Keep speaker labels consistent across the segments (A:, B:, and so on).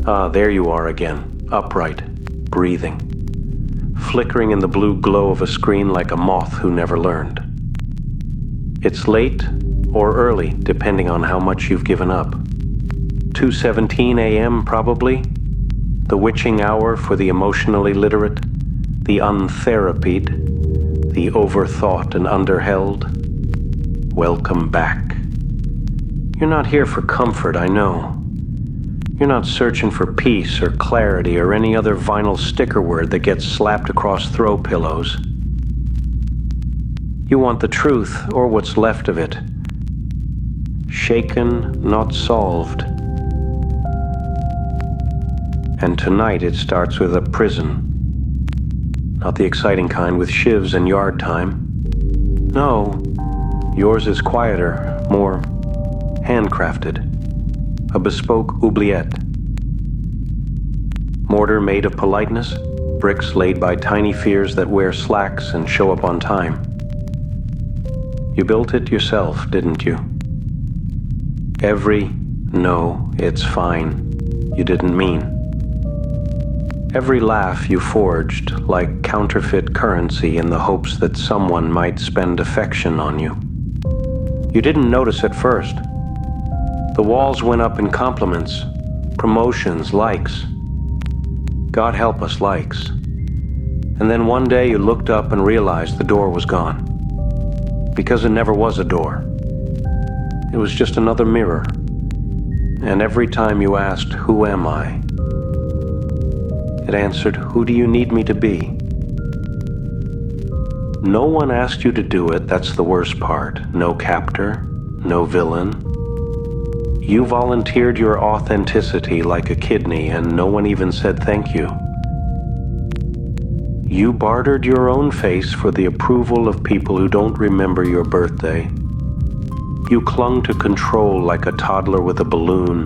A: Ah, there you are again, upright, breathing, flickering in the blue glow of a screen like a moth who never learned. It's late or early, depending on how much you've given up. 2:17 a.m. probably, the witching hour for the emotionally literate, the untherapied, the overthought and underheld. Welcome back. You're not here for comfort, I know. You're not searching for peace or clarity or any other vinyl sticker word that gets slapped across throw pillows. You want the truth, or what's left of it. Shaken, not solved. And tonight it starts with a prison. Not the exciting kind with shivs and yard time. No, yours is quieter, more handcrafted. A bespoke oubliette. Mortar made of politeness, bricks laid by tiny fears that wear slacks and show up on time. You built it yourself, didn't you? Every "no, it's fine" you didn't mean. Every laugh you forged like counterfeit currency in the hopes that someone might spend affection on you. You didn't notice at first. The walls went up in compliments, promotions, likes. God help us, likes. And then one day you looked up and realized the door was gone. Because it never was a door. It was just another mirror. And every time you asked, "Who am I?" it answered, "Who do you need me to be?" No one asked you to do it, that's the worst part. No captor, no villain. You volunteered your authenticity like a kidney, and no one even said thank you. You bartered your own face for the approval of people who don't remember your birthday. You clung to control like a toddler with a balloon,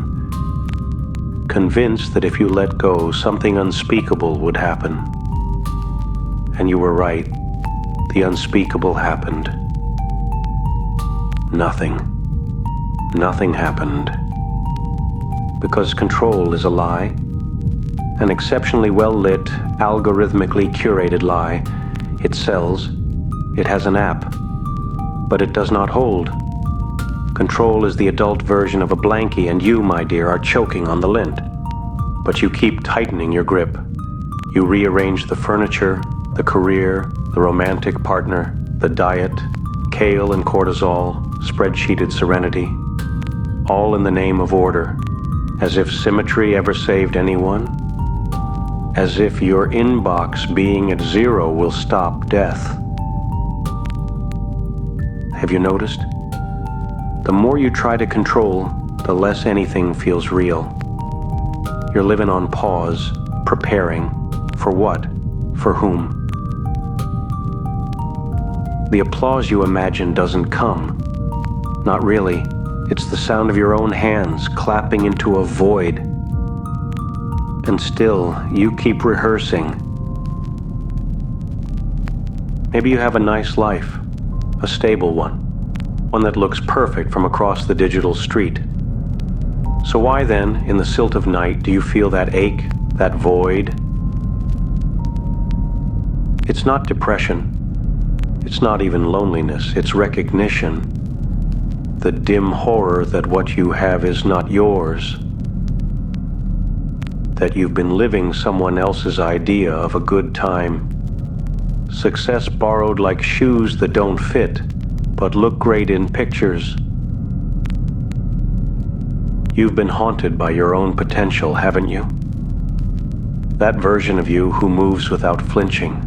A: convinced that if you let go, something unspeakable would happen. And you were right. The unspeakable happened. Nothing. Nothing happened. Because control is a lie, an exceptionally well-lit, algorithmically curated lie. It sells. It has an app. But it does not hold. Control is the adult version of a blankie, and you, my dear, are choking on the lint. But you keep tightening your grip. You rearrange the furniture, the career, the romantic partner, the diet, kale and cortisol, spreadsheeted serenity, all in the name of order, as if symmetry ever saved anyone, as if your inbox being at 0 will stop death. Have you noticed? The more you try to control, the less anything feels real. You're living on pause, preparing. For what? For whom? The applause you imagine doesn't come. Not really. It's the sound of your own hands clapping into a void. And still, you keep rehearsing. Maybe you have a nice life, a stable one that looks perfect from across the digital street. So why then, in the silt of night, do you feel that ache, that void? It's not depression. It's not even loneliness. It's recognition. The dim horror that what you have is not yours. That you've been living someone else's idea of a good time. Success borrowed like shoes that don't fit, but look great in pictures. You've been haunted by your own potential, haven't you? That version of you who moves without flinching,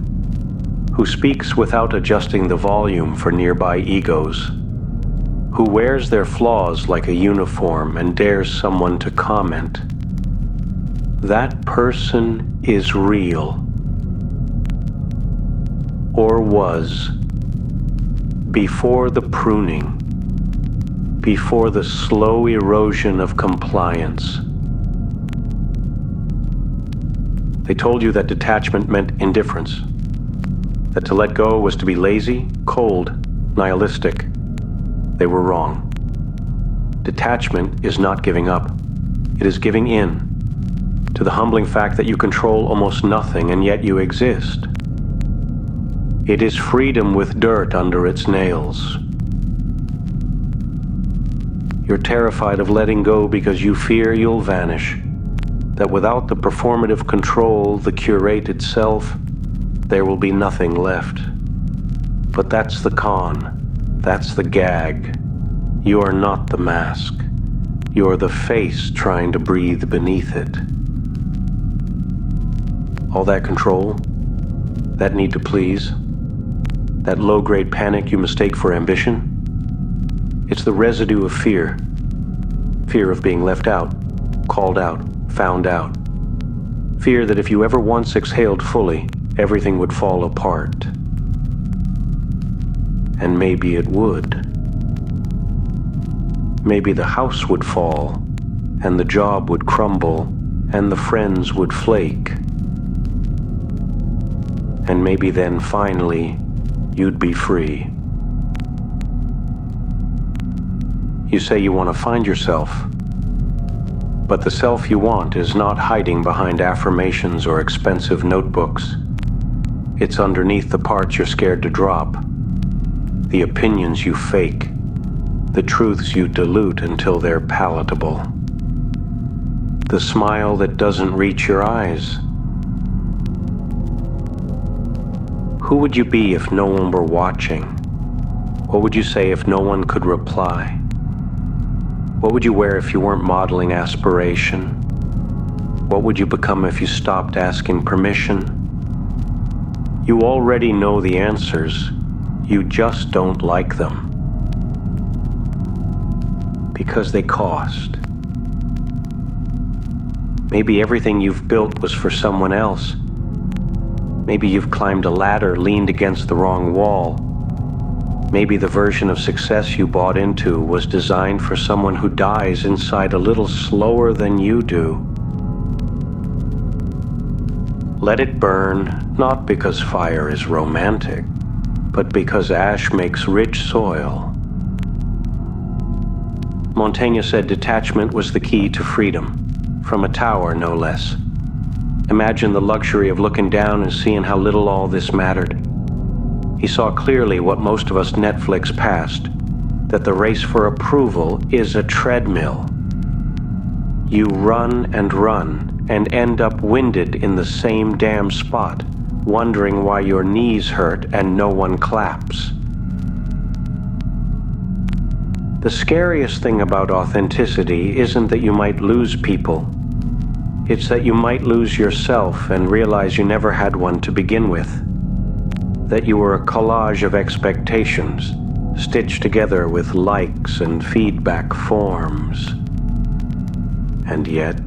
A: who speaks without adjusting the volume for nearby egos, who wears their flaws like a uniform and dares someone to comment. That person is real. Or was. Before the pruning, before the slow erosion of compliance. They told you that detachment meant indifference, that to let go was to be lazy, cold, nihilistic. They were wrong. Detachment is not giving up. It is giving in. to the humbling fact that you control almost nothing and yet you exist. It is freedom with dirt under its nails. You're terrified of letting go because you fear you'll vanish, that without the performative control, the curated self, there will be nothing left. But that's the con. That's the gag. You are not the mask. You are the face trying to breathe beneath it. All that control, that need to please, that low-grade panic you mistake for ambition, it's the residue of fear. Fear of being left out, called out, found out. Fear that if you ever once exhaled fully, everything would fall apart. And maybe it would. Maybe the house would fall, and the job would crumble, and the friends would flake. And maybe then finally, you'd be free. You say you want to find yourself, but the self you want is not hiding behind affirmations or expensive notebooks. It's underneath the parts you're scared to drop, the opinions you fake, the truths you dilute until they're palatable, the smile that doesn't reach your eyes. Who would you be if no one were watching? What would you say if no one could reply? What would you wear if you weren't modeling aspiration? What would you become if you stopped asking permission? You already know the answers, you just don't like them. Because they cost. Maybe everything you've built was for someone else. Maybe you've climbed a ladder, leaned against the wrong wall. Maybe the version of success you bought into was designed for someone who dies inside a little slower than you do. Let it burn, not because fire is romantic, but because ash makes rich soil. Montaigne said detachment was the key to freedom, from a tower no less. Imagine the luxury of looking down and seeing how little all this mattered. He saw clearly what most of us Netflix passed, that the race for approval is a treadmill. You run and end up winded in the same damn spot, wondering why your knees hurt and no one claps. The scariest thing about authenticity isn't that you might lose people. It's that you might lose yourself and realize you never had one to begin with. That you were a collage of expectations, stitched together with likes and feedback forms. And yet,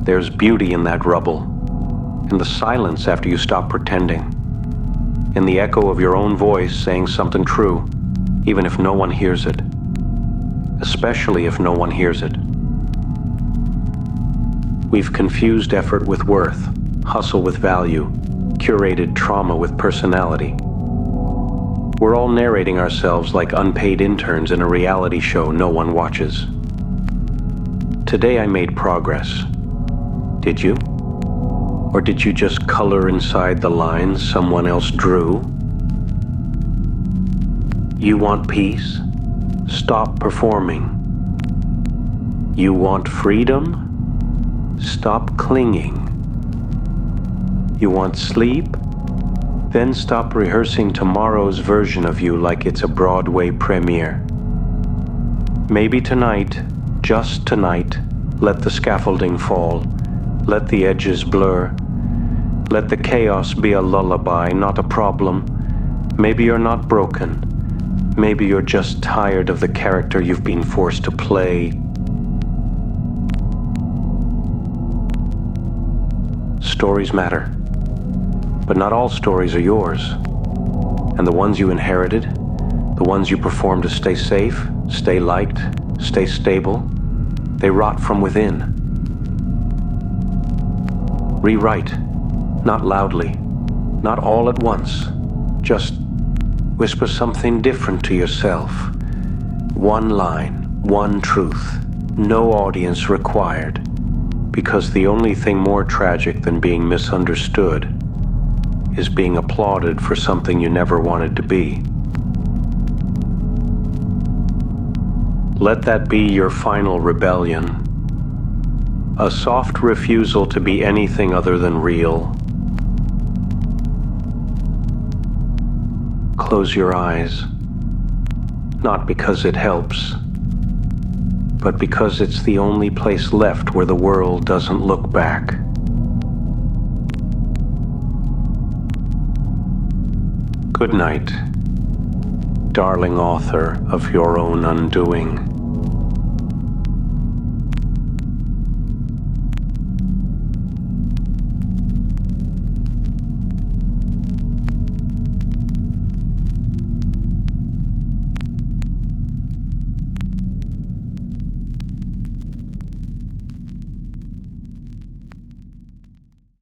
A: there's beauty in that rubble, in the silence after you stop pretending, in the echo of your own voice saying something true, even if no one hears it, especially if no one hears it. We've confused effort with worth, hustle with value, curated trauma with personality. We're all narrating ourselves like unpaid interns in a reality show no one watches. Today I made progress. Did you? Or did you just color inside the lines someone else drew? You want peace? Stop performing. You want freedom? Stop clinging. You want sleep? Then stop rehearsing tomorrow's version of you like it's a Broadway premiere. Maybe tonight, just tonight, let the scaffolding fall, let the edges blur, let the chaos be a lullaby, not a problem. Maybe you're not broken. Maybe you're just tired of the character you've been forced to play. Stories matter. But not all stories are yours. And the ones you inherited, the ones you perform to stay safe, stay liked, stay stable, they rot from within. Rewrite, not loudly, not all at once. Just whisper something different to yourself. One line, one truth, No audience required, because the only thing more tragic than being misunderstood is being applauded for something you never wanted to be. Let that be your final rebellion, a soft refusal to be anything other than real. Close your eyes, not because it helps, but because it's the only place left where the world doesn't look back. Good night, darling author of your own undoing.